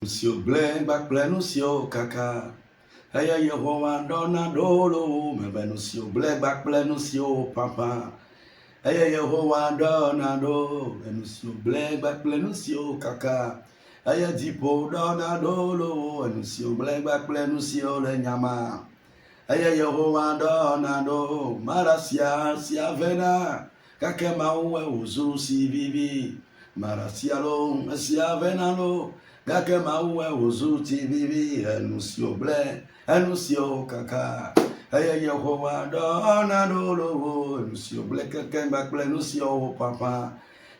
Sio bleng bak plenu sio kaka. Aya Yehowa dona dolo mebenu sio bleng bak plenu sio papa. Aya Yehowa dona do mebenu sio bleng bak plenu sio kaka. Aya dipo dona dolo mebenu sio bleng bak plenu sio lenyama. Aya Yehowa dona do marasia sia vena. Kake maue uzu si vivi. Marasia lo sia vena lo. Gake maue uzuti bibi enusio ble enusio kaka aya Yehowa dona dolo enusio ble keke bakble enusio papa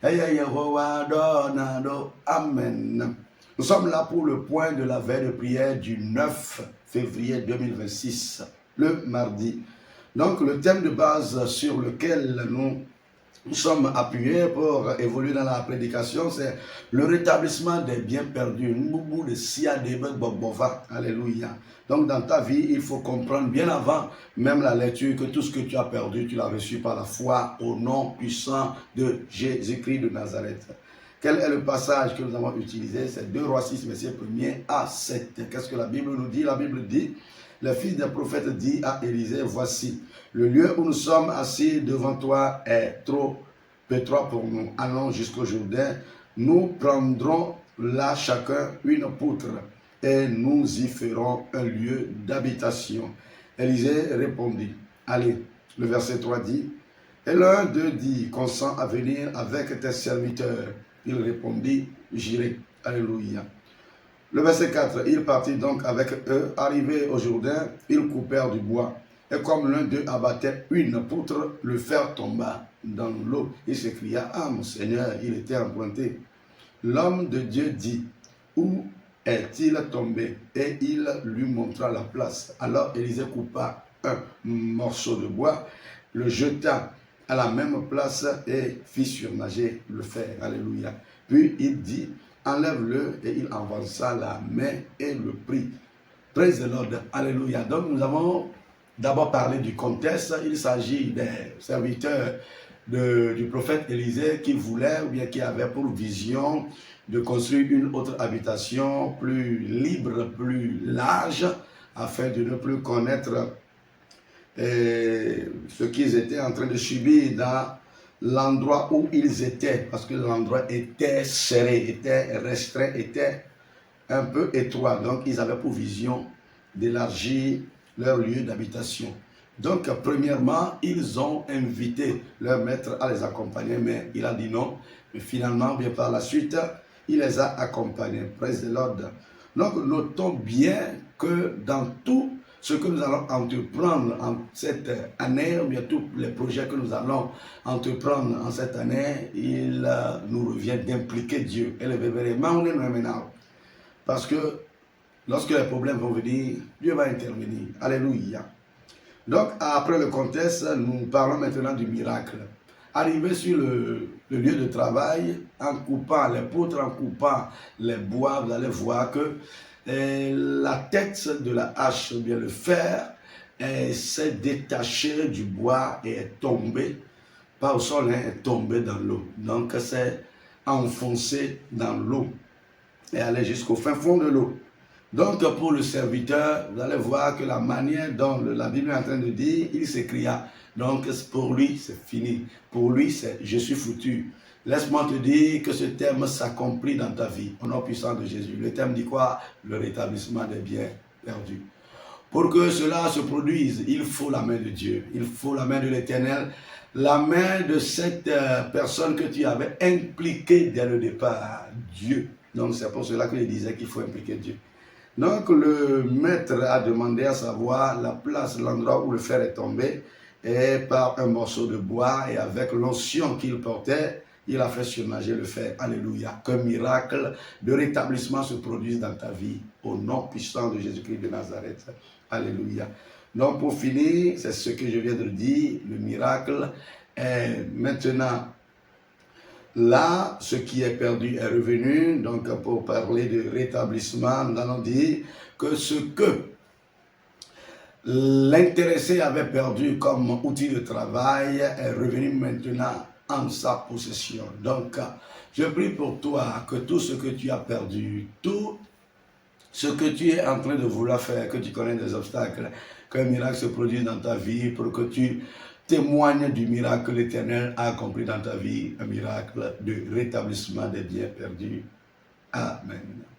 aya Yehowa dona do amen. Nous sommes là pour le point de la veille de prière du 9 février 2026, le mardi. Donc le thème de base sur lequel nous sommes appuyés pour évoluer dans la prédication, c'est le rétablissement des biens perdus. Alléluia. Donc dans ta vie, il faut comprendre bien avant même la lecture que tout ce que tu as perdu, tu l'as reçu par la foi au nom puissant de Jésus-Christ de Nazareth. Quel est le passage que nous avons utilisé? C'est 2 Rois 6, verset 1er à 7. Qu'est-ce que la Bible nous dit? La Bible dit, le fils des prophètes dit à Élisée, voici, le lieu où nous sommes assis devant toi est trop étroit pour nous. Allons jusqu'au Jourdain, nous prendrons là chacun une poutre et nous y ferons un lieu d'habitation. Élisée répondit, allez, le verset 3 dit, et l'un d'eux dit, consent à venir avec tes serviteurs. Il répondit, j'irai. Alléluia. Le verset 4, il partit donc avec eux. Arrivé au Jourdain, ils coupèrent du bois. Et comme l'un d'eux abattait une poutre, le fer tomba dans l'eau. Il s'écria, ah mon Seigneur, il était emprunté. L'homme de Dieu dit, où est-il tombé? Et il lui montra la place. Alors Élisée coupa un morceau de bois, le jeta à la même place et fit surnager le fer. Alléluia. Puis il dit, enlève-le, et il avança la main et le prit. Praise the Lord. Alléluia. Donc nous avons d'abord parlé du contexte. Il s'agit des serviteurs du prophète Élisée qui voulaient ou bien qui avaient pour vision de construire une autre habitation plus libre, plus large, afin de ne plus connaître ce qu'ils étaient en train de subir dans l'endroit où ils étaient, parce que l'endroit était serré, était restreint, était un peu étroit. Donc ils avaient pour vision d'élargir leur lieu d'habitation. Donc premièrement, ils ont invité leur maître à les accompagner, mais il a dit non. Mais finalement, bien par la suite, il les a accompagnés. Praise the Lord. Donc notons bien que dans tout ce que nous allons entreprendre en cette année, ou bien tous les projets que nous allons entreprendre en cette année, il nous revient d'impliquer Dieu. Parce que lorsque les problèmes vont venir, Dieu va intervenir. Alléluia. Donc, après le contexte, nous parlons maintenant du miracle. Arrivé sur le lieu de travail, en coupant les poutres, en coupant les bois, vous allez voir que la tête de la hache, ou bien le fer, s'est détaché du bois et est tombé, pas au sol, est tombé dans l'eau. Donc, c'est enfoncé dans l'eau et allé jusqu'au fin fond de l'eau. Donc, pour le serviteur, vous allez voir que la manière dont la Bible est en train de dire, il s'écria. Donc, pour lui, c'est fini. Pour lui, c'est « je suis foutu ». Laisse-moi te dire que ce thème s'accomplit dans ta vie, au nom puissant de Jésus. Le thème dit quoi? Le rétablissement des biens perdus. Pour que cela se produise, il faut la main de Dieu, il faut la main de l'Éternel, la main de cette personne que tu avais impliquée dès le départ, Dieu. Donc, c'est pour cela qu'il disait qu'il faut impliquer Dieu. Donc, le maître a demandé à savoir la place, l'endroit où le fer est tombé, et par un morceau de bois, et avec l'onction qu'il portait, il a fait surnager le fer. Alléluia. Qu'un miracle de rétablissement se produise dans ta vie, au nom puissant de Jésus-Christ de Nazareth. Alléluia. Donc, pour finir, c'est ce que je viens de dire, le miracle est maintenant là, ce qui est perdu est revenu. Donc, pour parler de rétablissement, nous allons dire que ce que l'intéressé avait perdu comme outil de travail est revenu maintenant en sa possession. Donc, je prie pour toi que tout ce que tu as perdu, tout ce que tu es en train de vouloir faire, que tu connais des obstacles, qu'un miracle se produise dans ta vie pour que tu témoignes du miracle que l'Éternel a accompli dans ta vie, un miracle de rétablissement des biens perdus. Amen.